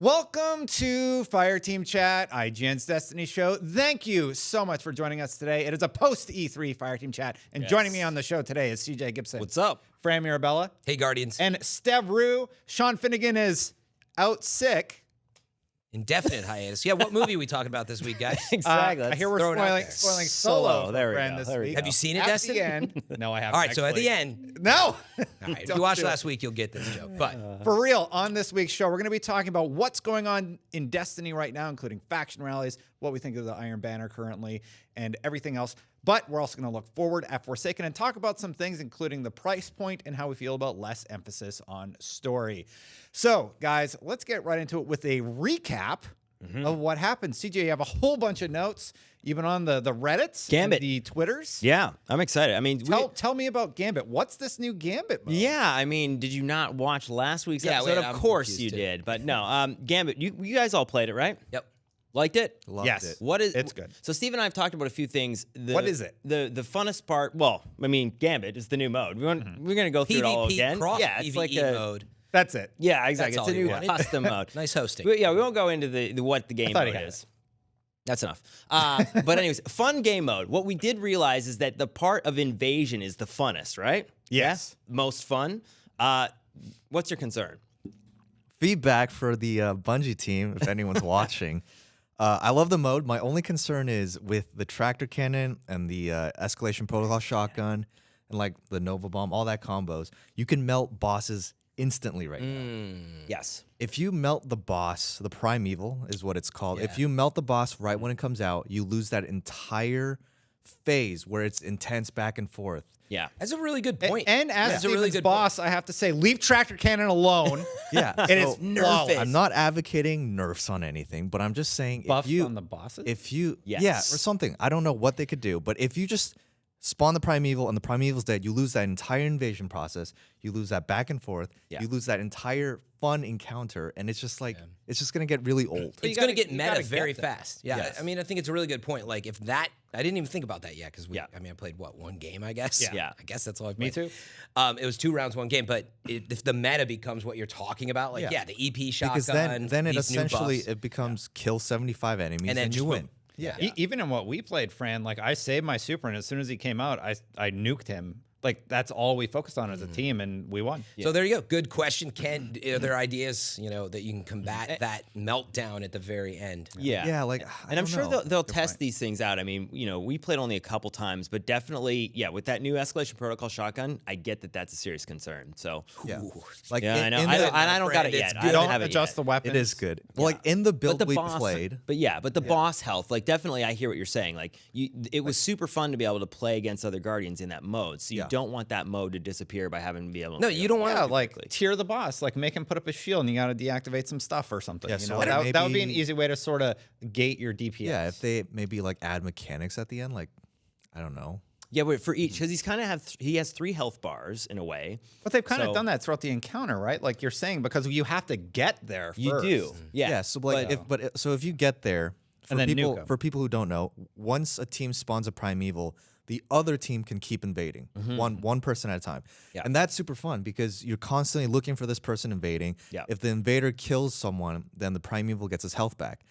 Welcome to Fireteam Chat, IGN's Destiny show. Thank you so much for joining us today. It is a post-E3 Fireteam Chat, and joining me on the show today is CJ Gibson. What's up? Fran Mirabella. Hey, Guardians. And Stev Rue. Sean Finnegan is out sick. Indefinite hiatus. Yeah, what movie are we talking about this week, guys? Exactly. I hear we're throw it out spoiling there. Solo. There for we Fran go, this there we week. go. Have you seen it, At Destin? the end. No, I haven't. All right, so at the actually. end. No. All right, if Don't you watched do it. last week, you'll get this joke. But For real, on this week's show, we're going to be talking about what's going on in Destiny right now, including faction rallies, what we think of the Iron Banner currently, and everything else. But we're also going to look forward at Forsaken and talk about some things, including the price point and how we feel about less emphasis on story. So, guys, let's get right into it with a recap of what happened. CJ, you have a whole bunch of notes. You've been on the Reddits, Gambit. the Twitters. Yeah, I'm excited. I mean, Tell me about Gambit. What's this new Gambit mode? yeah, I mean, did you not watch last week's Yeah, episode? wait, Of I'm course confused you too. did. But no, Gambit, you guys all played it, right? yep. Liked it? Loved Yes. it. What is It's good. So Steve and I have talked about a few things. What is it? The funnest part, well, I mean, Gambit is the new mode. We're going to go through it all PvP again. cross Yeah, it's PvE like a mode. That's it. Yeah, exactly. That's It's a all you new wanted. custom mode. Nice hosting. Yeah, we won't go into the what the game thought he mode had is. That's enough. But anyways, fun game mode. What we did realize is that the part of invasion is the funnest, right? Yes. Yeah? Most fun. What's your concern? Feedback for the Bungie team, if anyone's watching. I love the mode. My only concern is with the tractor cannon and the escalation protocol shotgun and like the Nova bomb, all that combos. You can melt bosses instantly right now. Yes. If you melt the boss, the primeval is what it's called. Yeah. If you melt the boss right when it comes out, you lose that entire phase where it's intense back and forth. Yeah. That's a really good point. And as That's a really Steven's good boss, I have to say, leave Tractor Cannon alone. Yeah, It is so flawless. I'm not advocating nerfs on anything, but I'm just saying Buffs if you on the bosses? if you Yes. yeah or something, I don't know what they could do, but if you just spawn the primeval and the primeval's dead, you lose that entire invasion process, you lose that back and forth, Yeah. you lose that entire fun encounter, and it's just like it's just gonna get really old. it's gotta- going to get you meta gotta very get that. fast. Yeah, Yes. I mean, I think it's a really good point. Like, if that, I didn't even think about that yet because Yeah. I mean, I played one game, I guess. Yeah. I guess that's all I Me played. too. It was 2 rounds, 1 game. But if the meta becomes what you're talking about, like, Yeah. the EP shotgun, Because then it these new essentially buffs. it becomes kill 75 enemies And then you just win. boom. Yeah. Even in what we played, Fran, like I saved my super, and as soon as he came out, I nuked him. Like that's all we focused on as a team, and we won. So there you go. Good question. Are there ideas, that you can combat that meltdown at the very end? Yeah. Yeah, like And I'm sure they'll test these things out. I mean, we played only a couple times, but definitely, yeah, with that new escalation protocol shotgun, I get that that's a serious concern. So, Yeah. Ooh. Like yeah, I know. in I the- don't, and I don't got it Friend, yet. it's I good. don't Don't have it adjust yet. the weapons. it is good. Well, like in the build we played. But yeah, the boss health, like definitely, I hear what you're saying. Like, it was super fun to be able to play against other guardians in that mode. So you Yeah. don't want that mode to disappear by having to be able. No, to you don't want Yeah, to. like tier the boss, like make him put up a shield, and you got to deactivate some stuff or something. Yeah, you so know, like that would be an maybe- easy way to sort of gate your DPS. Yeah, if they maybe like add mechanics at the end, like I don't know. Yeah, but for each, because he has 3 health bars in a way. But they've kind of So- done that throughout the encounter, right? Like you're saying, because you have to get there first. You do, yeah. Yeah, so like so if you get there, for And then nuke 'em. people who don't know, once a team spawns a primeval, the other team can keep invading one person at a time. Yeah. And that's super fun because you're constantly looking for this person invading. Yeah. If the invader kills someone, then the primeval gets his health back.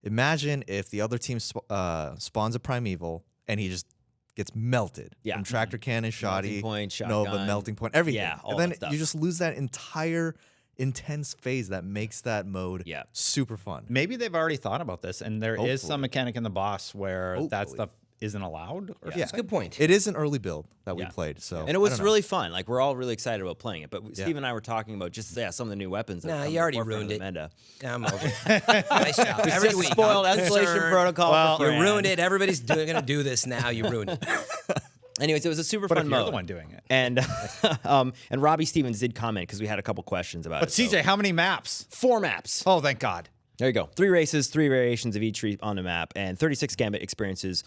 Imagine if the other team spawns a primeval and he just gets melted. Yeah. From tractor cannon, shoddy, point, Nova, shotgun. melting point, everything. Yeah, all and then that stuff. you just lose that entire intense phase that makes that mode Yeah. super fun. Maybe they've already thought about this, and there is Hopefully. some mechanic in the boss where that Hopefully. stuff isn't allowed. Or Yeah. That's a good point. It is an early build that we Yeah. played, so And it I was don't know. really fun. Like, we're all really excited about playing it. But Steve and I were talking about just some of the new weapons. that Nah, come you to the already forefront ruined of the it. meta. Yeah, I'm over it. Nice job. Every Just week. spoiled I'm escalation concerned. protocol. Well, for You Fran. ruined it. Everybody's going to do this now. You ruined it. Anyways, it was a super But fun if you're mode. the one doing it. And and Robbie Stevens did comment because we had a couple questions about But it. so- CJ, how many maps? 4 maps. Oh, thank God. There you go. 3 races, 3 variations of each on the map, and 36 Gambit experiences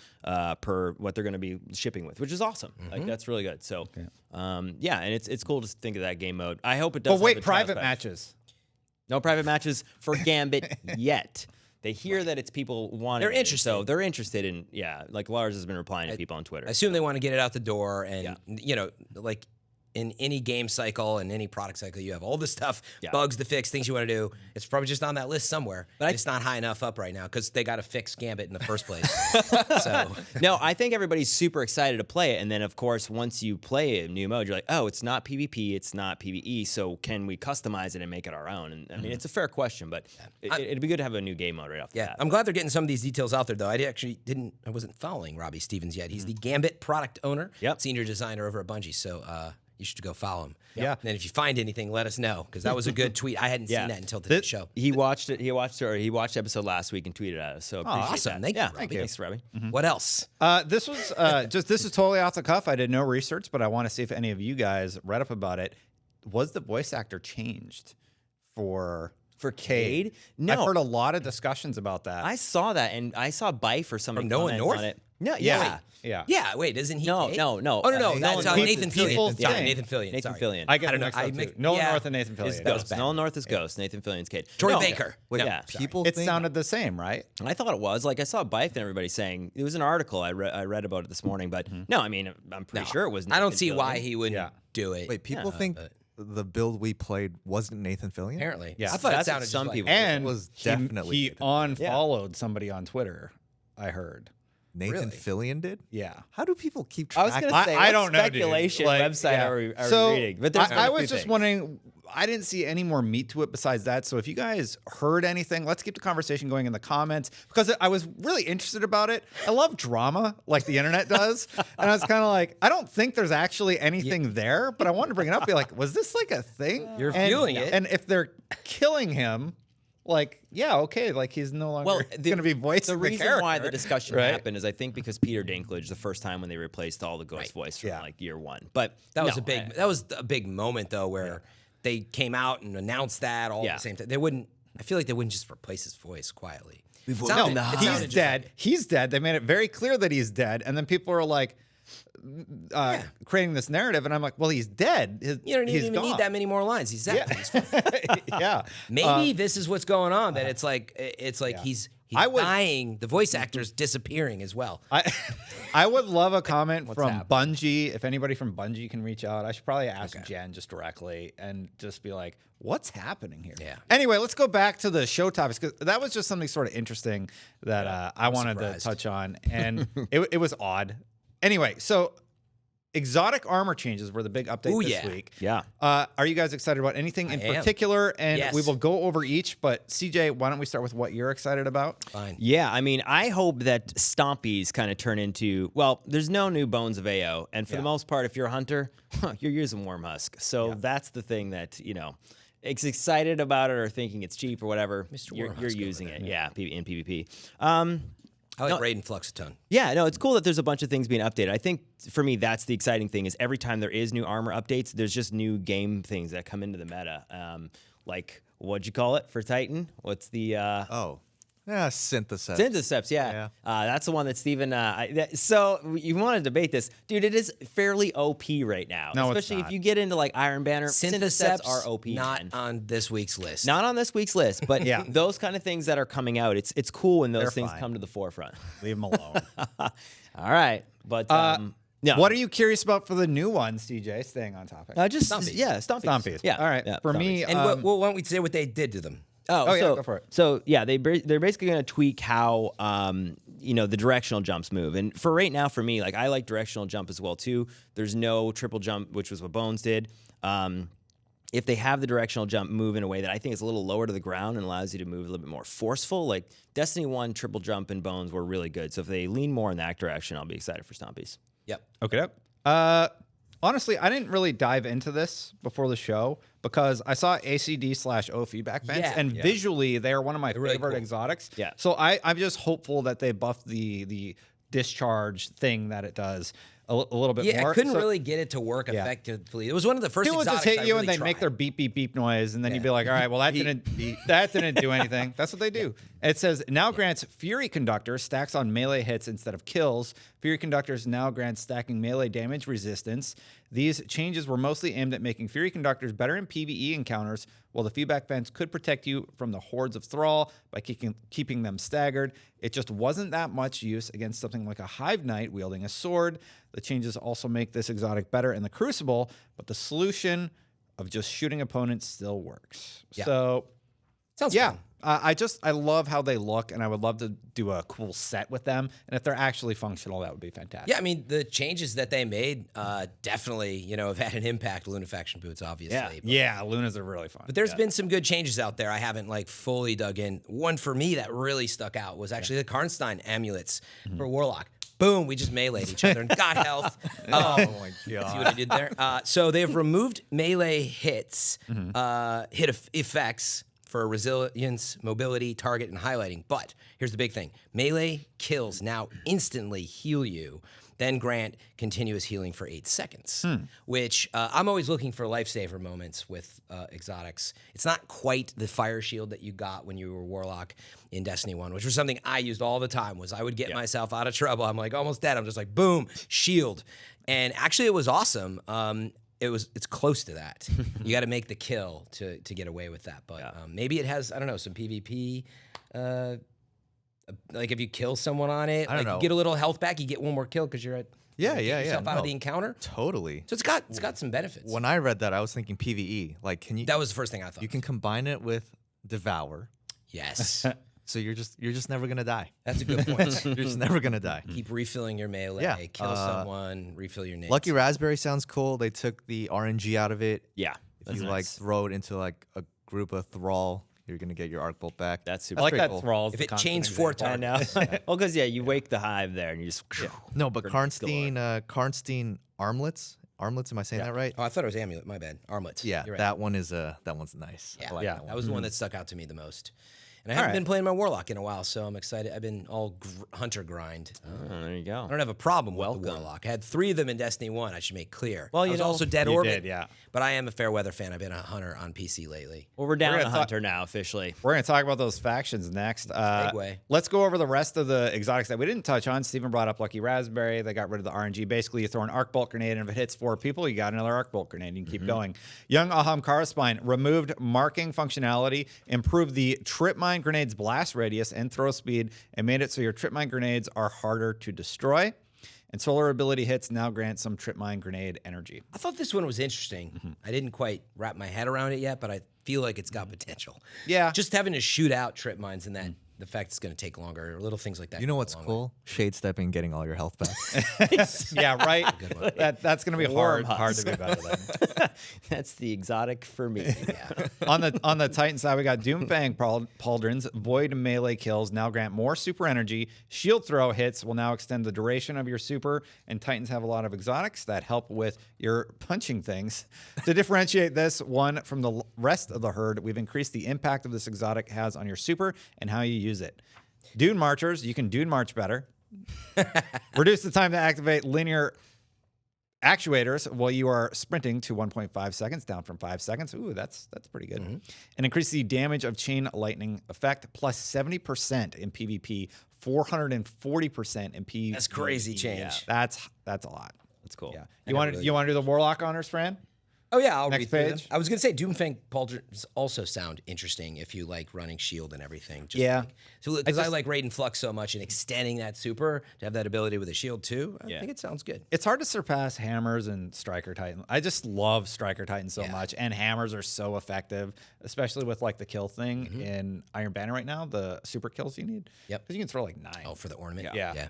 per what they're going to be shipping with, which is awesome. Like, that's really good. So, yeah, and it's cool to think of that game mode. I hope it does. But wait, have the trial private spec. matches. No private matches for Gambit yet. They hear that it's people wanting. They're it, interested. so they're interested in. Yeah, like Lars has been replying to people on Twitter. I assume they want to get it out the door and, like, in any game cycle and any product cycle, you have all this stuff, bugs to fix, things you want to do. It's probably just on that list somewhere. But it's not high enough up right now because they got to fix Gambit in the first place. So No, I think everybody's super excited to play it. And then, of course, once you play a new mode, you're like, oh, it's not PvP, it's not PvE. So can we customize it and make it our own? And I mean, it's a fair question, but it'd be good to have a new game mode right off the bat. I'm glad they're getting some of these details out there, though. I wasn't following Robbie Stevens yet. He's the Gambit product owner, senior designer over at Bungie. So you should go follow him. Yeah. And then if you find anything, let us know because that was a good tweet. I hadn't seen that until today's show. He watched it. He watched the episode last week and tweeted at us. So appreciate awesome. that. Thank you, Robbie. Thanks, Robbie. What else? This was this is totally off the cuff. I did no research, but I want to see if any of you guys read up about it. Was the voice actor changed for Cade? No. I've heard a lot of discussions about that. I saw that, and I saw Bife or somebody Nolan comments North? on it. No, yeah. Yeah, wait, isn't he? No, Cade? no. Oh, no. That's Nathan people Fillion. Sorry, think- Nathan Fillion. Nathan sorry. Fillion. I get don't know. mixed up too. mixed- Nolan yeah. North and Nathan Fillion. It's Yeah. Ghost. Nolan North is Ghost. Nathan Fillion's Cade. Troy No. Baker. Yeah. People It think sounded the same, right? I thought it was. Like, I saw Bife and everybody saying, it was an article. I read about it this morning, but no, I mean, I'm pretty sure it was I don't Nathan see Fillion. why he wouldn't do it. wait, people think the build we played wasn't Nathan Fillion? Apparently. Yeah. I thought it That's what sounded some just people like think. And was he, definitely he Nathan. unfollowed somebody on Twitter. I heard. Nathan Really? Fillion did? Yeah. How do people keep I track? was going to say, I what don't know, dude. speculation Like, website yeah. are we So, reading? But there's I a was few just things. wondering. I didn't see any more meat to it besides that. So if you guys heard anything, let's keep the conversation going in the comments because I was really interested about it. I love drama like the internet does. And I was kind of like, I don't think there's actually anything there, but I wanted to bring it up. Be like, was this like a thing? You're feeling it. And if they're killing him, like, yeah, okay, like he's no longer going to be voicing The reason character, why the discussion right? happened is I think because Peter Dinklage, the first time when they replaced all the ghost voice from like year one. But That was no, a big moment though where they came out and announced that all at the same time. They wouldn't. I feel like they wouldn't just replace his voice quietly. It No, sounded- it he's sounded just dead. like- He's dead. They made it very clear that he's dead, and then people are like creating this narrative, and I'm like, well, he's dead. You don't he's even gone. need that many more lines. He's dead. He's fine. Yeah. Maybe this is what's going on. That it's like he's I would- dying. The voice actor's disappearing as well. I would love a comment from happening? Bungie. If anybody from Bungie can reach out, I should probably ask Jen just directly and just be like, what's happening here? Yeah. Anyway, let's go back to the show topics because that was just something sort of interesting that I wanted to touch on, and it was odd. Anyway, so exotic armor changes were the big update this week. Yeah. Are you guys excited about anything in am. particular? And Yes. we will go over each, but CJ, why don't we start with what you're excited about? Fine. Yeah, I mean, I hope that Stompies kind of turn into, well, there's no new Bones of AO. And for the most part, if you're a hunter, you're using Worm Husk. So that's the thing that, it's excited about it or thinking it's cheap or whatever. You're Wormhusk using over it. Yeah, in PvP. I like Raiden Flux a ton. Yeah, no, it's cool that there's a bunch of things being updated. I think for me, that's the exciting thing is every time there is new armor updates, there's just new game things that come into the meta. Like, what'd you call it for Titan? What's the... Synthesis. Syntheseps, yeah. That's the one that Steven... so you want to debate this. Dude, it is fairly OP right now. No, it's especially not. if you get into like Iron Banner. Syntheseps are OP. Not man. on this week's list. Not on this week's list, but those kind of things that are coming out, it's cool when those They're things fine. come to the forefront. Leave them alone. All right, but no. What are you curious about for the new one, CJ? Staying on topic. Just Stompies. Stompies. Stompies. Yeah. All right. Yeah, For Stompies. me, And why don't we say what they did to them? Oh, yeah, so, go for it. So yeah, they're basically going to tweak how the directional jumps move. And for right now, for me, like I like directional jump as well too. There's no triple jump, which was what Bones did. If they have the directional jump move in a way that I think is a little lower to the ground and allows you to move a little bit more forceful, like Destiny 1 triple jump and Bones were really good. So if they lean more in that direction, I'll be excited for Stompies. Yep. Okay. Honestly, I didn't really dive into this before the show because I saw ACD/O feedback vents, and visually they are one of my favorite cool. exotics. Yeah. So I'm just hopeful that they buff the discharge thing that it does a little bit Yeah, more. I couldn't So really get it to work effectively. It was one of the first people would just exotics hit I you really and they'd make tried. their beep beep beep noise, and then you'd be like, all right, well that didn't do anything. That's what they do. It says now grants Fury Conductor stacks on melee hits instead of kills. Fury Conductors now grants stacking melee damage resistance. These changes were mostly aimed at making Fury Conductors better in PvE encounters While the feedback fence could protect you from the hordes of thrall by keeping them staggered, it just wasn't that much use against something like a Hive Knight wielding a sword. The changes also make this exotic better in the Crucible, but the solution of just shooting opponents still works. Yeah. So, Sounds yeah. fun. I love how they look, and I would love to do a cool set with them. And if they're actually functional, that would be fantastic. Yeah, I mean, the changes that they made definitely, have had an impact. Lunafaction boots, obviously. Yeah. But, Yeah, Lunas are really fun. but there's been some good changes out there. I haven't fully dug in. One for me that really stuck out was actually the Karnstein amulets for Warlock. Boom, we just meleeed each other and got health. Oh my See what god. I did there? So they've removed melee hits, effects for resilience, mobility, target, and highlighting. But here's the big thing. Melee kills now instantly heal you, then grant continuous healing for 8 seconds, which I'm always looking for lifesaver moments with exotics. It's not quite the fire shield that you got when you were Warlock in Destiny 1, which was something I used all the time, was I would get myself out of trouble. I'm like almost dead. I'm just like, boom, shield. And actually it was awesome. It's close to that. You got to make the kill to get away with that. But maybe it has, I don't know, some PvP. Like if you kill someone on it, I don't know. you get a little health back, you get one more kill because you're Yeah, get yeah, yourself yeah. out of No, the encounter. totally. So it's got some benefits. When I read that, I was thinking PvE. Like, can you? That was the first thing I thought. You can combine it with Devour, Yes, so you're just never gonna die. that's a good point. You're just never gonna die. Keep refilling your melee. Yeah, Kill someone. Refill your nades. Lucky Raspberry sounds cool. They took the RNG out of it. Yeah. If you throw it into like a group of thrall, you're gonna get your arc bolt back. That's I super like pretty that cool. thralls. If it chains 4 I targets. know. Well, because you wake the hive there and you just No, but Grenades Karnstein armlets. Armlets, am I saying that right? Oh, I thought it was amulet. My bad. Armlets. Yeah, You're right. that one is that one's nice. Yeah, I like that that was the one that stuck out to me the most. And I All haven't right. been playing my Warlock in a while, so I'm excited. I've been all hunter grind. Oh, there you go. I don't have a problem with the Warlock. I had 3 of them in Destiny 1, I should make clear. Well, I you was know, also Dead you Orbit. did, yeah. But I am a fair weather fan. I've been a hunter on PC lately. Well, we're down We're to gonna hunter now officially. We're going to talk about those factions next. Segue. Let's go over the rest of the exotics that we didn't touch on. Steven brought up Lucky Raspberry. They got rid of the RNG. Basically, you throw an arc bolt grenade, and if it hits 4 people, you got another arc bolt grenade. You can keep going. Young Aham Karaspine removed marking functionality, improved the trip mine grenade's blast radius and throw speed, and made it so your trip mine grenades are harder to destroy. And solar ability hits now grant some trip mine grenade energy. I thought this one was interesting. I didn't quite wrap my head around it yet, but I feel like it's got potential. Yeah. Just having to shoot out trip mines and that the fact it's going to take longer, or little things like that. You know go a what's long way. cool? Shade stepping, getting all your health back. Yeah, right? That's going to be Warm hard to be better than. That's the exotic for me. Yeah. On the Titan side, we got Doomfang Pauldrons. Void melee kills now grant more super energy. Shield throw hits will now extend the duration of your super, and Titans have a lot of exotics that help with your punching things. To differentiate this one from the rest of the herd, we've increased the impact of this exotic has on your super and how you use it. Dune Marchers, you can Dune March better. Reduce the time to activate linear actuators while you are sprinting to 1.5 seconds, down from 5 seconds. Ooh, that's pretty good. And increase the damage of chain lightning effect, plus 70% in PvP, 440% in PvP. That's crazy change. That's a lot. That's cool. Yeah. I You never want to really- you want to do the Warlock honors, Fran? Oh yeah, I'll Next read through them. page. I was gonna say Doomfang Pauldrons also sound interesting if you like running shield and everything. Just Yeah. so because I like Raiden Flux so much and extending that super to have that ability with a shield too. I think it sounds good. It's hard to surpass hammers and Striker Titan. I just love Striker Titan so Yeah. much, and hammers are so effective, especially with like the kill thing in Iron Banner right now. The super kills you need. Yep. Because you can throw like 9. Oh, for the ornament. Yeah.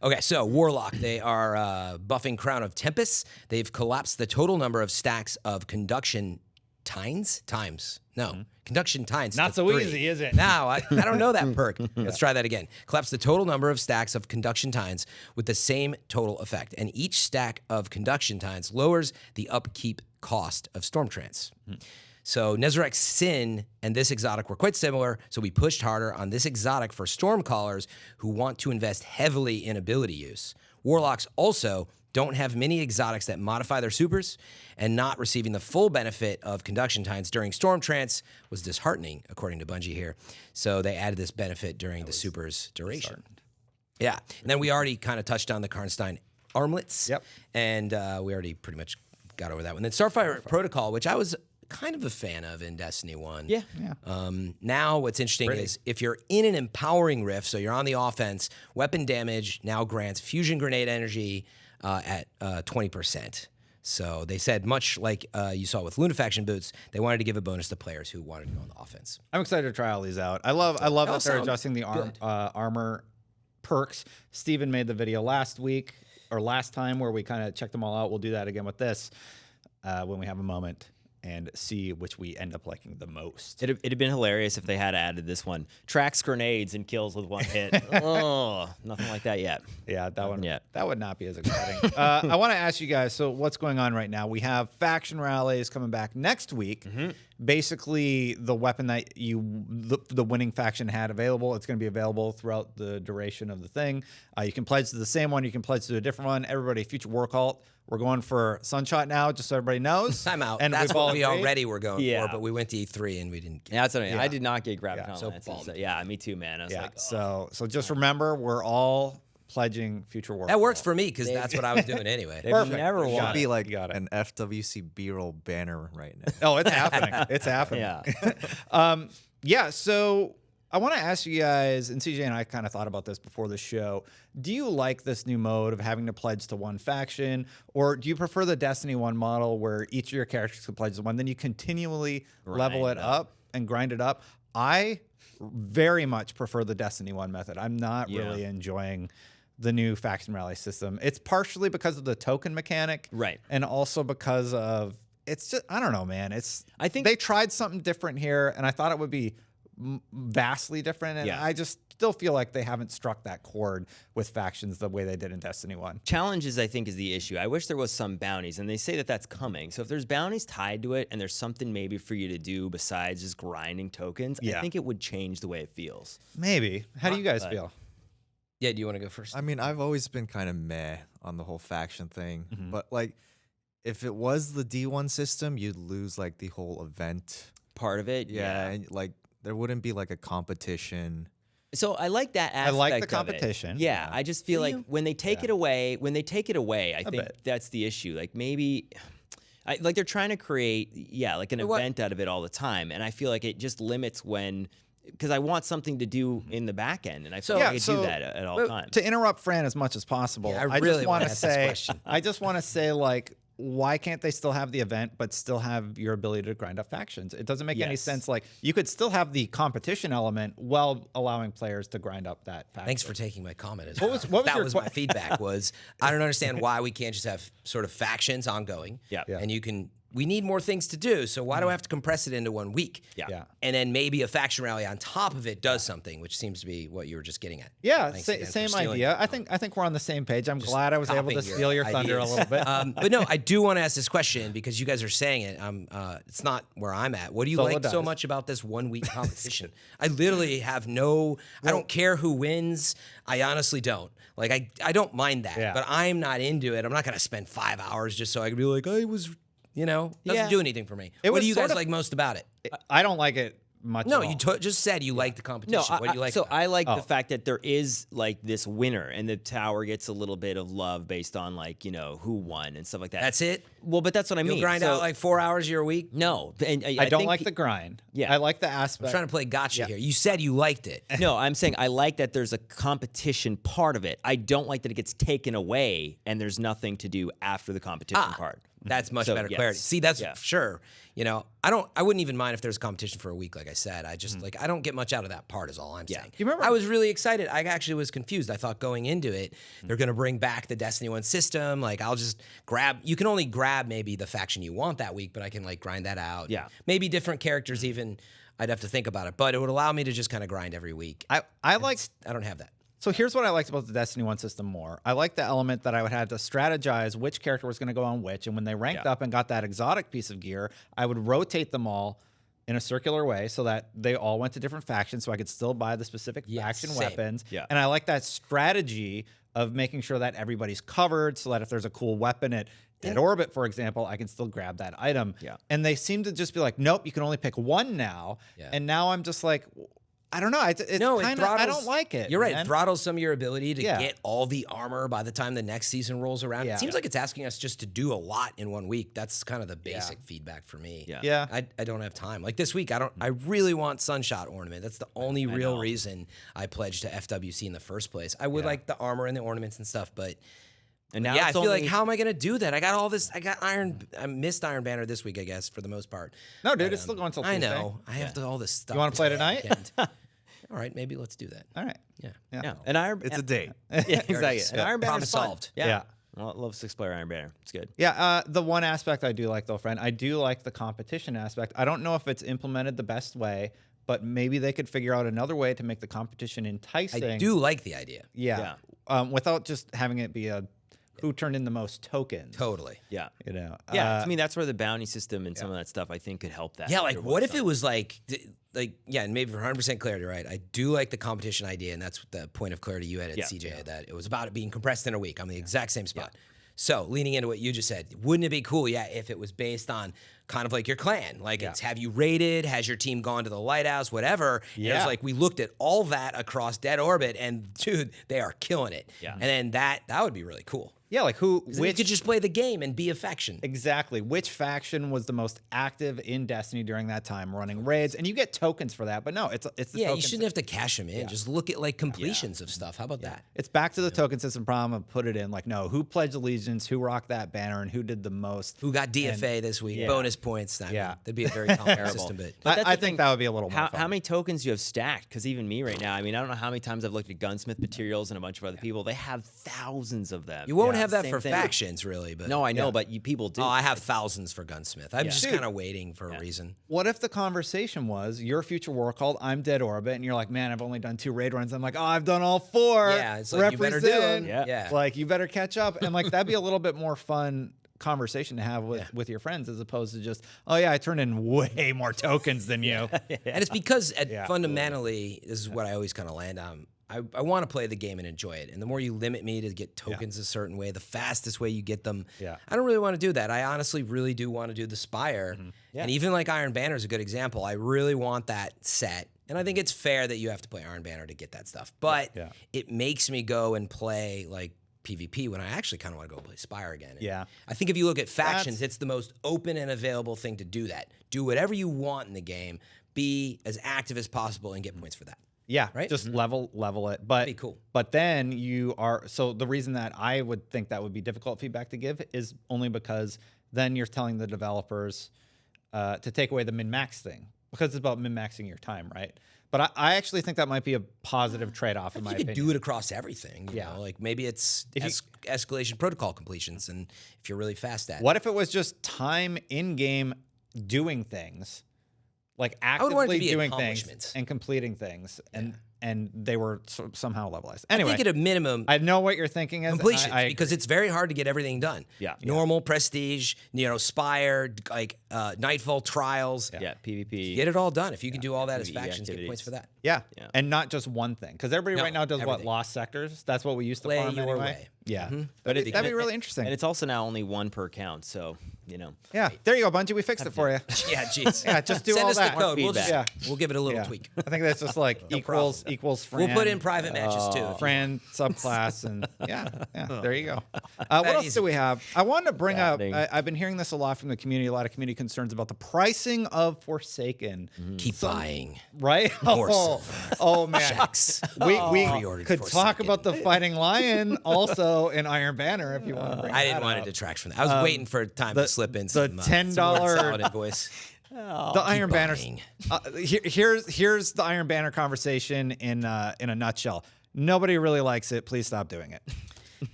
Okay, so Warlock, they are buffing Crown of Tempest. They've collapsed the total number of stacks of conduction times. No, conduction times. Not to so 3. easy, is it? No, I don't know that perk. Let's try that again. Collapse the total number of stacks of conduction tines with the same total effect, and each stack of conduction tines lowers the upkeep cost of Stormtrance. So Nezarec Sin and this exotic were quite similar, so we pushed harder on this exotic for Stormcallers who want to invest heavily in ability use. Warlocks also don't have many exotics that modify their supers, and not receiving the full benefit of conduction times during Stormtrance was disheartening, according to Bungie here. So they added this benefit during the super's duration. Yeah, and then we already kind of touched on the Karnstein armlets. Yep. And we already pretty much got over that one. Then Starfire Protocol, which I was kind of a fan of in Destiny 1. Yeah. Now what's interesting is if you're in an empowering rift, so you're on the offense, weapon damage now grants fusion grenade energy at 20%. So they said, much like you saw with Lunafaction boots, they wanted to give a bonus to players who wanted to go on the offense. I'm excited to try all these out. I love that they're sound adjusting the armor perks. Steven made the video last week or last time where we kind of checked them all out. We'll do that again with this when we have a moment and see which we end up liking the most. It'd have been hilarious if they had added this one. Tracks grenades and kills with one hit. Oh, nothing like that yet. Yeah, that one. yet. That would not be as exciting. I want to ask you guys. So, what's going on right now? We have faction rallies coming back next week. Basically, the weapon that the winning faction had available, it's going to be available throughout the duration of the thing. You can pledge to the same one. You can pledge to a different one. Everybody, Future War Cult. We're going for Sunshot now, just so everybody knows. I'm out. And That's we've all what we agreed. already were going Yeah. for, but we went to E3 and we didn't get Yeah, that's what I mean. I did not get Graviton Yeah, so lances. bummed. So, yeah, me too, man. I was Yeah. like, So just remember, we're all pledging Future War. That works Cult. for me because that's what I was doing anyway. they've Perfect. never You won. got Be it. like You got it. an FWC B-roll banner right now. Oh, it's happening. It's happening. Yeah. Yeah, so I want to ask you guys, and CJ and I kind of thought about this before the show. Do you like this new mode of having to pledge to one faction, or do you prefer the Destiny 1 model where each of your characters can pledge to one, then you continually level it up and grind it up? I very much prefer the Destiny 1 method. I'm not really enjoying the new faction rally system. It's partially because of the token mechanic. Right. And also because of, it's just, I don't know, man. I think they tried something different here, and I thought it would be vastly different. And Yeah. I just still feel like they haven't struck that chord with factions the way they did in Destiny 1. Challenges, I think, is the issue. I wish there was some bounties, and they say that that's coming. So if there's bounties tied to it, and there's something maybe for you to do besides just grinding tokens, I think it would change the way it feels. Maybe. How do you guys feel? Yeah, do you want to go first? I mean, I've always been kind of meh on the whole faction thing, but like, if it was the D1 system, you'd lose like the whole event. Part of it, Yeah, and like there wouldn't be like a competition. So I like that aspect. I like the of it. competition. Yeah, I just feel like when they take it away, I think bit. that's the issue. Like maybe, like they're trying to create, like an event out of it all the time, and I feel like it just limits when. Because I want something to do in the back end, and I feel like I do that at all times. To interrupt Fran as much as possible, Yeah, I I really just want wanna to ask this say, question. I just want to say, like, why can't they still have the event but still have your ability to grind up factions? It doesn't make any Yes. sense. Like, you could still have the competition element while allowing players to grind up that faction. Thanks for taking my comment as What well. was- what was that your was que- my feedback was I don't understand why we can't just have sort of factions ongoing. Yeah. Yeah. And we need more things to do. So why do I have to compress it into 1 week? Yeah. And then maybe a faction rally on top of it does something, which seems to be what you were just getting at. Yeah, Thanks again for same stealing idea. my I think we're on the same page. I'm glad I was able to copying your steal your thunder a ideas. little bit. But no, I do want to ask this question because you guys are saying it. It's not where I'm at. What do you Solo like so dies. much about this 1 week competition? I literally have I don't care who wins. I honestly don't. Like, I don't mind that, Yeah. but I'm not into it. I'm not going to spend 5 hours just so I can be like, I was, doesn't do anything for me. What was do you sort guys of- like most about it? I don't like it much. No, at all. you just said you like the competition. No, What do you like? so about it? I like Oh. the fact that there is like this winner, and the tower gets a little bit of love based on like who won and stuff like that. That's it? Well, but that's what I mean. You'll grind So- out like 4 hours a week? no, and I don't think like the grind. Yeah. I like the aspect. I'm trying to play gotcha here. You said you liked it. No, I'm saying I like that there's a competition part of it. I don't like that it gets taken away and there's nothing to do after the competition part. That's much So, better yes. clarity. See, that's Yeah. sure. I wouldn't even mind if there's competition for a week, like I said. I just I don't get much out of that part is all I'm saying. You remember- I was really excited. I actually was confused. I thought going into it, they're gonna bring back the Destiny 1 system. Like I'll just you can only grab maybe the faction you want that week, but I can like grind that out. Yeah. Maybe different characters even. I'd have to think about it. But it would allow me to just kind of grind every week. I like. I don't have that. So here's what I liked about the Destiny 1 system more. I like the element that I would have to strategize which character was going to go on which, and when they ranked up and got that exotic piece of gear, I would rotate them all in a circular way so that they all went to different factions so I could still buy the specific faction same. weapons. Yeah. And I like that strategy of making sure that everybody's covered so that if there's a cool weapon at orbit, for example, I can still grab that item. Yeah. And they seem to just be like, nope, you can only pick one now. Yeah. And now I'm just like, I don't know. It's No, it kinda, I throttles. don't like it. You're right. man. It throttles some of your ability to Yeah. get all the armor by the time the next season rolls around. Yeah. It seems like it's asking us just to do a lot in 1 week. That's kind of the basic feedback for me. Yeah. Yeah. I don't have time. Like this week, I really want Sunshot ornament. That's the only real reason I pledged to FWC in the first place. I would like the armor and the ornaments and stuff, but And now yeah, I it's feel like only- how am I gonna do that? I got all this. I missed Iron Banner this week, I guess, for the most part. No, dude, it's still going till I Tuesday. know. I have to all this stuff. You wanna play this tonight? weekend. All right, maybe let's do that. All right. Yeah. Yeah. And Iron. It's a date. Yeah, exactly. And Iron Banner's Problem fun. solved. Yeah. Yeah. I love 6-player Iron Banner. It's good. Yeah, the one aspect I do like, though, friend, I do like the competition aspect. I don't know if it's implemented the best way, but maybe they could figure out another way to make the competition enticing. I do like the idea. Yeah. Without just having it be a who turned in the most tokens. Totally. Yeah. You know. Yeah. I mean, that's where the bounty system and some of that stuff I think could help that. Yeah, like what if it was like, yeah, and maybe for 100% clarity, right? I do like the competition idea, and that's the point of clarity you had at CJ, that it was about it being compressed in a week. I'm the exact same spot. So leaning into what you just said, wouldn't it be cool, if it was based on kind of like your clan? Like it's have you raided? Has your team gone to the lighthouse? Whatever. And it was like we looked at all that across Dead Orbit, and dude, they are killing it. Yeah. And then that would be really cool. Yeah, like who? Then you could just play the game and be a faction. Exactly. Which faction was the most active in Destiny during that time, running raids? And you get tokens for that, but no, it's the Yeah, tokens. you shouldn't have to cash them in. Just look at like completions of stuff. How about that? It's back to the token system problem of put it in. Like, no, who pledged allegiance, who rocked that banner, and who did the most? Who got DFA this week? Bonus points. I mean, that'd be a very complex system, but But I think that would be a little more fun. How many tokens do you have stacked? Because even me right now, I mean, I don't know how many times I've looked at Gunsmith materials and a bunch of other people. They have thousands of them. you won't have that Same for thing. factions, really. But No, I know, but people do. Oh, I have thousands for Gunsmith. I'm just Dude. kind of waiting for a reason. What if the conversation was your future war called I'm Dead Orbit, and you're like, man, I've only done 2 raid runs. I'm like, oh, I've done all 4. Yeah, it's like you better do 'em. Represent. Yeah. Like you better catch up, and like that'd be a little bit more fun conversation to have with your friends as opposed to just, oh yeah, I turned in way more tokens than you. And it's because fundamentally, this is what I always kind of land on. I want to play the game and enjoy it. And the more you limit me to get tokens a certain way, the fastest way you get them, I don't really want to do that. I honestly really do want to do the Spire. And even like Iron Banner is a good example. I really want that set. And I think it's fair that you have to play Iron Banner to get that stuff. But it makes me go and play like PvP when I actually kind of want to go play Spire again. And I think if you look at factions, it's the most open and available thing to do that. Do whatever you want in the game. Be as active as possible and get points for that. Yeah, Right? just level it. But Be cool. But then you are the reason that I would think that would be difficult feedback to give is only because then you're telling the developers to take away the min-max thing because it's about min-maxing your time, right? But I actually think that might be a positive trade-off in my You could opinion. do it across everything. You know? Like maybe it's escalation protocol completions, and if you're really fast at it. What if it was just time in game doing things, like would want it to actively be doing things accomplishments. and completing things, and they were somehow levelized. Anyway, I think at a minimum, I know what you're thinking is completions, I because it's very hard to get everything done. Yeah. Normal, prestige, Spire, like Nightfall trials. Yeah, PvP. Get it all done. If you can do all that as PvE factions, get activities. points for that. Yeah. Yeah. And not just one thing. Because everybody No, right now does what? everything. Lost sectors? That's what we used to Play farm your anyway. way. Yeah. But That'd be really interesting. And it's also now only 1 per count, so Yeah. There you go, Bungie. We fixed it for you. Yeah, jeez. Yeah, just do Send all us that. the code. We'll, feedback. we'll give it a little Yeah. tweak. I think that's just like equals Fran. We'll put in private matches too. Fran subclass and there you go. What else easy. do we have? I wanted to bring up. Dang. I've been hearing this a lot from the community. A lot of community concerns about the pricing of Forsaken. Keep buying. Right? More Oh man. checks. We Pre-ordered could talk Forsaken. about the Fighting Lion also in Iron Banner if you want to bring I didn't that want up. to detract from that. I was waiting for time to slip in some $10 solid invoice. The Iron Banner. buying. Here's the Iron Banner conversation in a nutshell. Nobody really likes it. Please stop doing it.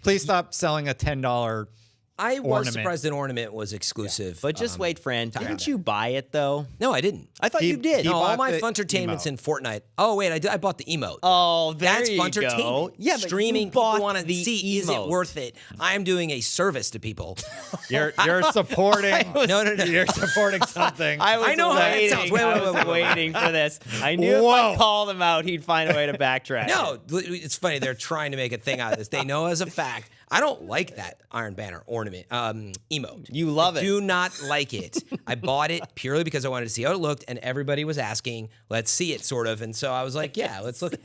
Please stop selling a $10. I was Ornament. surprised an ornament was exclusive. But just wait, Fran. Didn't you buy it though? No, I didn't. I thought He- you did. he No, all bought my the Funtertainment's emote. in Fortnite. Oh wait, I bought the emote. Oh, there That's you Funtertainment. go. Yeah, but streaming. you bought People want to the see is it emote. worth it? I'm doing a service to people. You're supporting. no. You're supporting something. I know how that waiting. sounds. Wait, I was wait. waiting for this. I knew if Whoa. I called him out, he'd find a way to backtrack. No, it's funny. They're trying to make a thing out of this. They know as a fact I don't like that Iron Banner ornament emote. You love it. Do not like it. I bought it purely because I wanted to see how it looked, and everybody was asking, let's see it, sort of. And so I was like, yeah, let's look.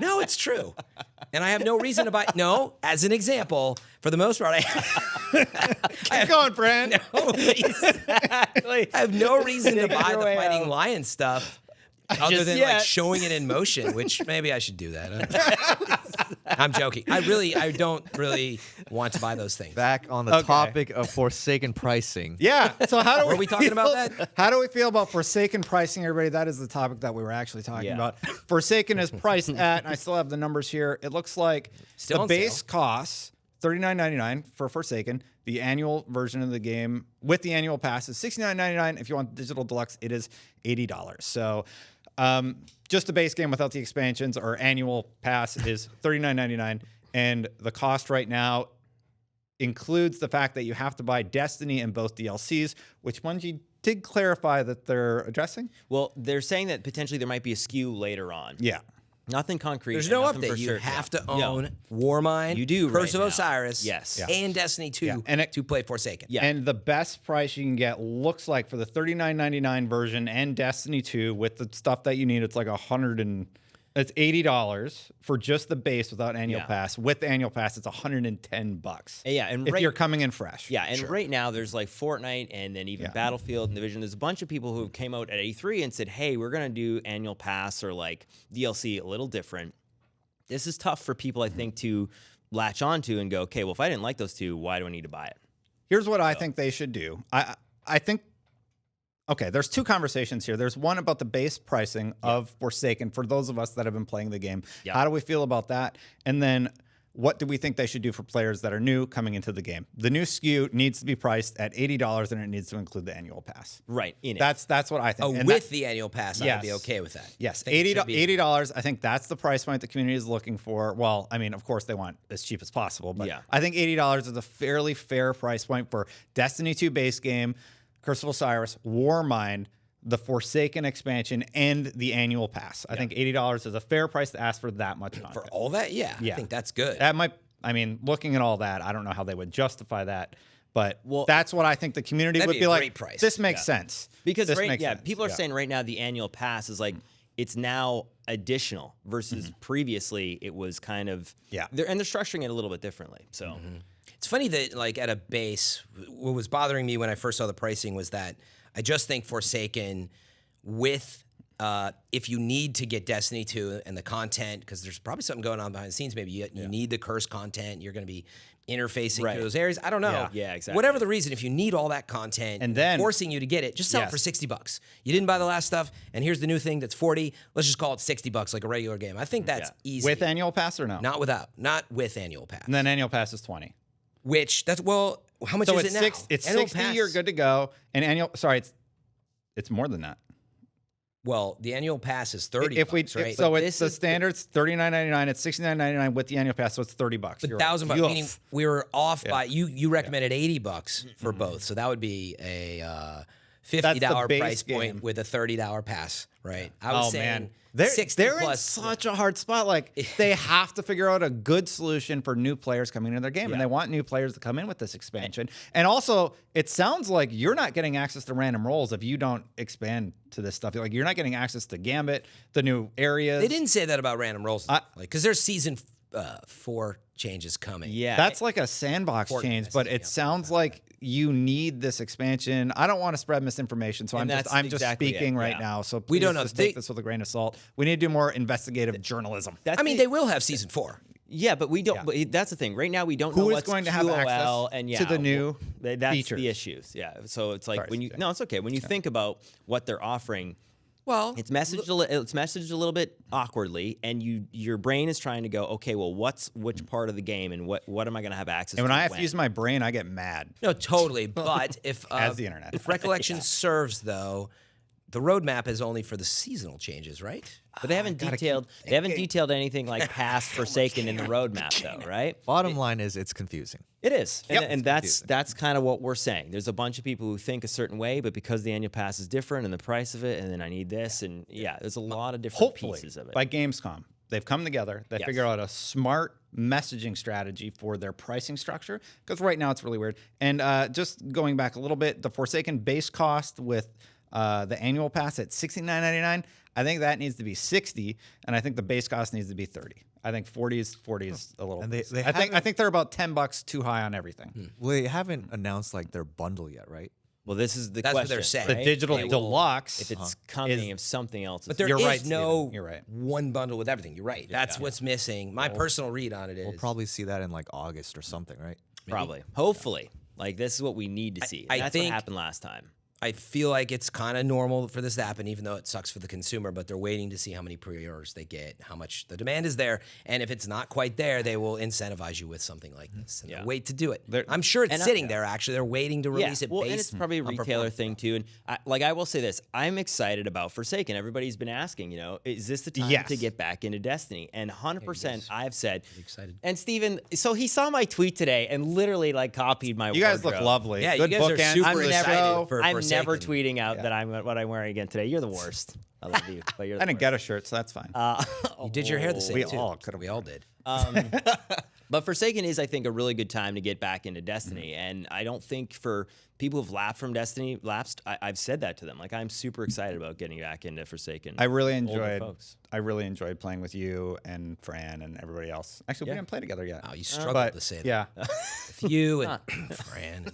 No, it's true. And I have no reason to buy. No, as an example, for the most part, Keep going, Brand. I have no reason to buy your the way Fighting out. Lion stuff. Other than like showing it in motion, which maybe I should do that. I'm joking. I don't really want to buy those things. Back on the topic of Forsaken pricing. Yeah. So how do Were we talking about that? How do we feel about Forsaken pricing, everybody? That is the topic that we were actually talking about. Forsaken is priced at, and I still have the numbers here. It looks like Still the on base sale. costs $39.99 for Forsaken. The annual version of the game with the annual pass is $69.99. If you want digital deluxe, it is $80. So just the base game without the expansions or annual pass is $39.99. And the cost right now includes the fact that you have to buy Destiny and both DLCs, which Bungie did clarify that they're addressing. Well, they're saying that potentially there might be a SKU later on. Yeah. Nothing concrete. There's and no nothing update. for You sure. have to Yeah. own Warmind, You do Curse right of now. Osiris, Yes. Yeah. and Destiny 2 Yeah. And to play Forsaken. Yeah. And the best price you can get looks like for the $39.99 version and Destiny 2 with the stuff that you need, it's like it's $80 for just the base without annual Yeah. pass. With the annual pass, it's $110. Yeah, and if you're coming in fresh. Yeah, and right now there's like Fortnite and then even Battlefield and Division. There's a bunch of people who came out at E3 and said, "Hey, we're gonna do annual pass or like DLC a little different." This is tough for people, I think, to latch onto and go, "Okay, well, if I didn't like those two, why do I need to buy it?" Here's what I think they should do. I think, okay, there's two conversations here. There's one about the base pricing of Forsaken for those of us that have been playing the game. Yeah. How do we feel about that? And then what do we think they should do for players that are new coming into the game? The new SKU needs to be priced at $80 and it needs to include the annual pass. Right in it. That's what I think. Oh, And with the annual pass, I'd be Yes. okay with that. Yes, I think it should be- $80. I think that's the price point the community is looking for. Well, I mean, of course, they want as cheap as possible, but Yeah. I think $80 is a fairly fair price point for Destiny 2 base game, Curse of Osiris, Warmind, the Forsaken expansion, and the annual pass. I think $80 is a fair price to ask for that much content. For all that? Yeah, I think that's good. That might, I mean, looking at all that, I don't know how they would justify that. But Well, that's what I think the community that'd would be be a like. great price. This makes sense. Because this right, makes yeah, sense. people are saying right now the annual pass is like it's now additional versus previously it was kind of they're structuring it a little bit differently. So It's funny that, like, at a base, what was bothering me when I first saw the pricing was that I just think Forsaken with, if you need to get Destiny 2 and the content, because there's probably something going on behind the scenes, maybe you need the curse content, you're going to be interfacing Right. through those areas. I don't know. Yeah, exactly. Whatever the reason, if you need all that content And then- forcing you to get it, just sell it for $60. You didn't buy the last stuff, and here's the new thing that's 40. Let's just call it $60 like a regular game. I think that's easy. With annual pass or no? not with annual pass. And then annual pass is 20. Which how much So is it's it now? It's Annual 60. pass- You're good to go. And annual. Sorry, it's more than that. Well, the annual pass is 30. If we bucks, right? so But it's this the is the- standards $39.99. It's $69.99 with the annual pass, so it's $30. But You're $1,000 right. bucks. Meaning we were off by you recommended $80 for Mm-hmm. both, so that would be a $50 base price game. point with a $30 pass, right? I was Oh saying man, they're 60 in plus. such a hard spot. Like they have to figure out a good solution for new players coming into their game, and they want new players to come in with this expansion. And also, it sounds like you're not getting access to random roles if you don't expand to this stuff. Like you're not getting access to Gambit, the new areas. They didn't say that about random rolls, because there's season 4 changes coming. yeah, That's like a sandbox change, but it sounds like you need this expansion. I don't want to spread misinformation, so And I'm that's just exactly it, speaking right yeah. now. So We don't please know. just take They- this with a grain of salt. We need to do more investigative journalism. that's I mean, the- they will have season 4. Yeah, but we don't. But that's the thing. Right now, we don't know Who is what's going to have QOL access and to the new that's features? the issues. Yeah. So it's like Sorry, when you CJ. no, it's okay. When you think about what they're offering, Well, it's messaged a little bit awkwardly, and your brain is trying to go, okay, well, which part of the game, and what am I going to have access And to? when I have to use my brain, I get mad. no, totally. But if As the internet. if recollection serves, though, the roadmap is only for the seasonal changes, right? But they haven't detailed. They haven't detailed anything like past Forsaken in the roadmap, though, right? Bottom line is it's confusing. It is, Yep. and that's kind of what we're saying. There's a bunch of people who think a certain way, but because the annual pass is different and the price of it, and then I need this, and there's a lot of different Hopefully, pieces of it. by Gamescom, they've come together. They Yes. figure out a smart messaging strategy for their pricing structure, because right now it's really weird. And just going back a little bit, the Forsaken base cost with the annual pass at $69.99, I think that needs to be $60, and I think the base cost needs to be $30. I think 40 is a little. And I think they're about $10 too high on everything. Well, they haven't announced like their bundle yet, right? Well, this is the That's question. what they're saying. The right? digital They will- deluxe. If it's coming, if something else, But is there You're is right, no Steven. You're right. one bundle with everything. You're right. That's what's missing. My personal read on it is We'll probably see that in like August or something, right? probably, hopefully, like this is what we need to see. I That's think- what happened last time. I feel like it's kind of normal for this to happen, even though it sucks for the consumer, but they're waiting to see how many pre-orders they get, how much the demand is there. And if it's not quite there, they will incentivize you with something like this. And they'll wait to do it. I'm sure it's sitting there, actually. They're waiting to release it well, and based it's probably a on retailer performance. thing too. And I will say this: I'm excited about Forsaken. Everybody's been asking, is this the time Yes. to get back into Destiny? And 100%, I've said. excited. And Steven, so he saw my tweet today and literally like copied my. You guys look wardrobe. lovely. Yeah, Good you guys are bookend super for the excited show. for I'm never Forsaken. tweeting out that what I'm wearing again today. You're the worst. I love you, but you're the I didn't get a shirt, so that's fine. You did your hair the same, We too. all could've We all did. But Forsaken is, I think, a really good time to get back into Destiny. And I don't think for people who've lapsed, I've said that to them. Like, I'm super excited about getting back into Forsaken. I really older enjoyed. folks. I really enjoyed playing with you and Fran and everybody else. Actually, we didn't play together yet. Oh, you struggled but to say that. yeah, With you and Fran.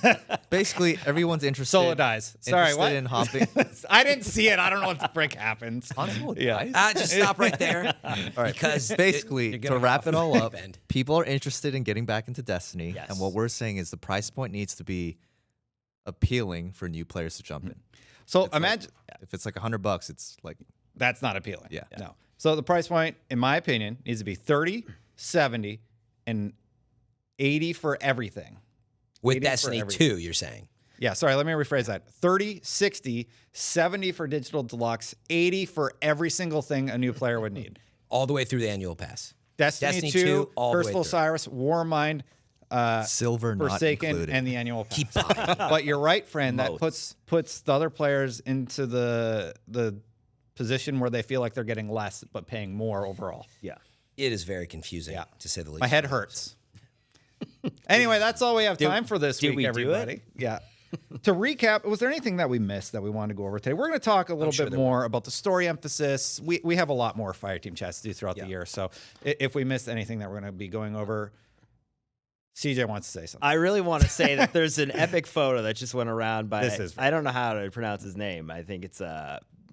And Basically, everyone's interested. Solo dies. Sorry, interested what? in hopping. I didn't see it. I don't know what the frick happens. Yeah. just stop right there. Because Basically, you're to gonna wrap off it the all deep up, end. people are interested in getting back into Destiny, Yes. and what we're saying is the price point needs to be appealing for new players to jump in. So imagine If it's like $100, it's like that's not appealing. Yeah. No. So the price point, in my opinion, needs to be 30, 70, and 80 for everything. With 80 for Destiny everything. 2, you're saying. Yeah, sorry, let me rephrase that. 30, 60, 70 for digital deluxe, 80 for every single thing a new player would need. All the way through the annual pass. Destiny 2, 2, all the way Curse of through. Osiris, Warmind, silver not Forsaken, included. and the annual pass. Keep buying. But you're right, friend. That Moats. puts the other players into the position where they feel like they're getting less but paying more overall. Yeah. It is very confusing, Yeah. to say the least. My head hurts. Anyway, that's all we have time for this did week, we do everybody. it? Yeah. To recap, was there anything that we missed that we wanted to go over today? We're going to talk a little bit more about the story emphasis. We have a lot more Fireteam chats to do throughout the year. So if we missed anything that we're going to be going over, CJ wants to say something. I really want to say that there's an epic photo that just went around by. This is I don't know how to pronounce his name. I think it's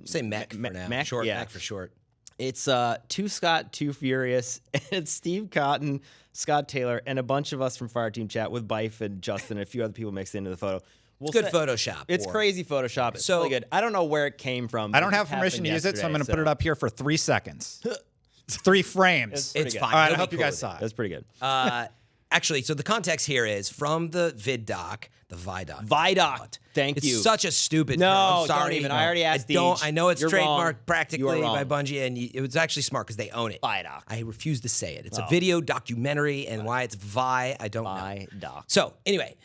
Say Mech for now. Mech, Short yeah. Mech for short. It's Too Scott, Too Furious, and it's Steve Cotton, Scott Taylor, and a bunch of us from Fireteam chat with Bife and Justin and a few other people mixed into the photo. It's good Photoshop. It's work. crazy Photoshop. It's really good. I don't know where it came from. I don't It have just permission to happened use it, so I'm going to yesterday, put it up here for 3 seconds. 3 frames. pretty It's good. fine. All right, I It'll hope be you guys cool. saw it. That's pretty good. Actually, so the context here is from the vid doc, the Vidoc. Vidoc. Thank It's you. such a stupid No, term. I'm don't sorry. even. I already asked I know it's You're wrong. trademarked practically You are by wrong. Bungie, and it was actually smart because they own it. Vidoc. I refuse to say it. It's a video documentary, and why it's Vi, I don't know. Vidoc. So anyway,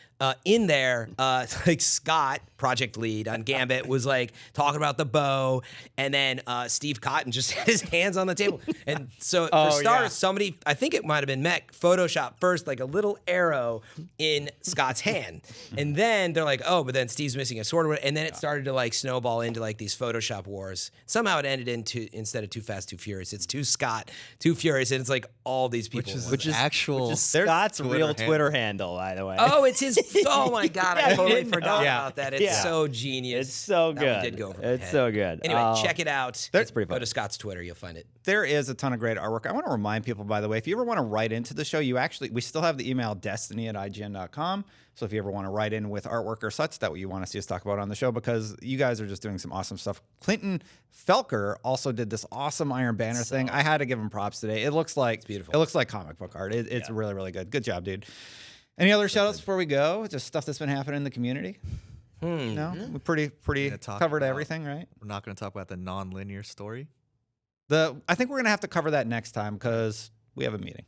in there, like Scott, project lead on Gambit, was like talking about the bow, and then Steve Cotton just had his hands on the table. And so for starters, somebody, I think it might have been Mech, Photoshop first like a little arrow in Scott's hand, and then they're like, oh, but then Steve's missing a sword, and then it started to like snowball into like these Photoshop wars. Somehow it ended into, instead of Too Fast, Too Furious, it's Too Scott, Too Furious, and it's like all these people. which is actual Scott's Twitter real handle. Twitter handle, by the way. Oh, it's his. Oh my God, I totally forgot Yeah. about that. It's Yeah. so genius. It's so That good. one did go over my It's head. so good. Anyway, check it out. It's pretty Go fun. to Scott's Twitter, you'll find it. There is a ton of great artwork. I want to remind people, by the way, if you ever want to write into the show, we still have the email destiny@ign.com. So if you ever want to write in with artwork or such that you want to see us talk about on the show, because you guys are just doing some awesome stuff. Clinton Felker also did this awesome Iron Banner thing. I had to give him props today. It looks like beautiful. It looks like comic book art. It's really, really good. Good job, dude. Any other shout outs before we go? Just stuff that's been happening in the community? No? We pretty gonna talk covered about- everything, right? We're not going to talk about the non-linear story. I think we're gonna have to cover that next time because we have a meeting.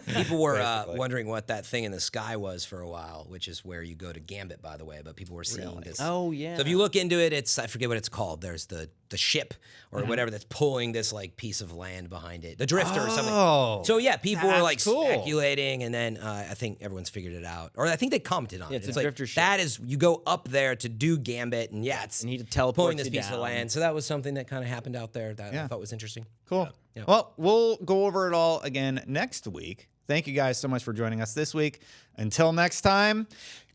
People were wondering what that thing in the sky was for a while, which is where you go to Gambit, by the way. But people were seeing this. Oh, yeah. So if you look into it, it's, I forget what it's called. There's the ship or whatever that's pulling this like piece of land behind it, the drifter or something. Oh, So yeah, people were that's like cool. speculating, and then I think everyone's figured it out, or I think they commented on it. it's a like, drifter ship. that is, you go up there to do Gambit, and yeah, it's And he teleports pulling this you piece of down. land. So that was something that kind of happened out there that I thought was interesting. Cool. Yeah. Well, we'll go over it all again next week. Thank you guys so much for joining us this week. Until next time,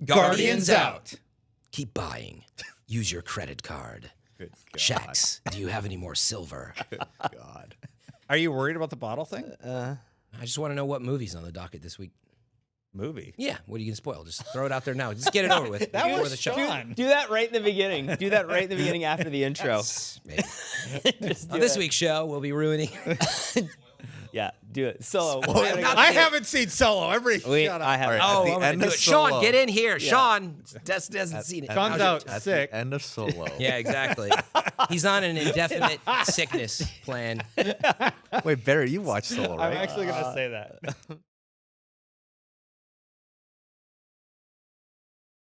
Guardians out. Keep buying. Use your credit card. Good God. Shax, do you have any more silver? God. Are you worried about the bottle thing? I just want to know what movie's on the docket this week. Movie. Yeah, what are you gonna spoil? Just throw it out there now. Just get it over with. That before was the show. fun. Do that right in the beginning. Do that right in the beginning after the intro. Maybe. Just do On this it. week's show, we'll be ruining. Yeah, do it. Solo. I haven't seen Solo. Everybody shut up. I have. All right. Oh, At the I'm gonna end do of it. Sean, Solo. get in here. Sean hasn't seen it. Sean's How's your- out At sick. the end of Solo. Yeah, exactly. He's on an indefinite sickness plan. Wait, Barry, you watched Solo, right? I'm actually gonna say that.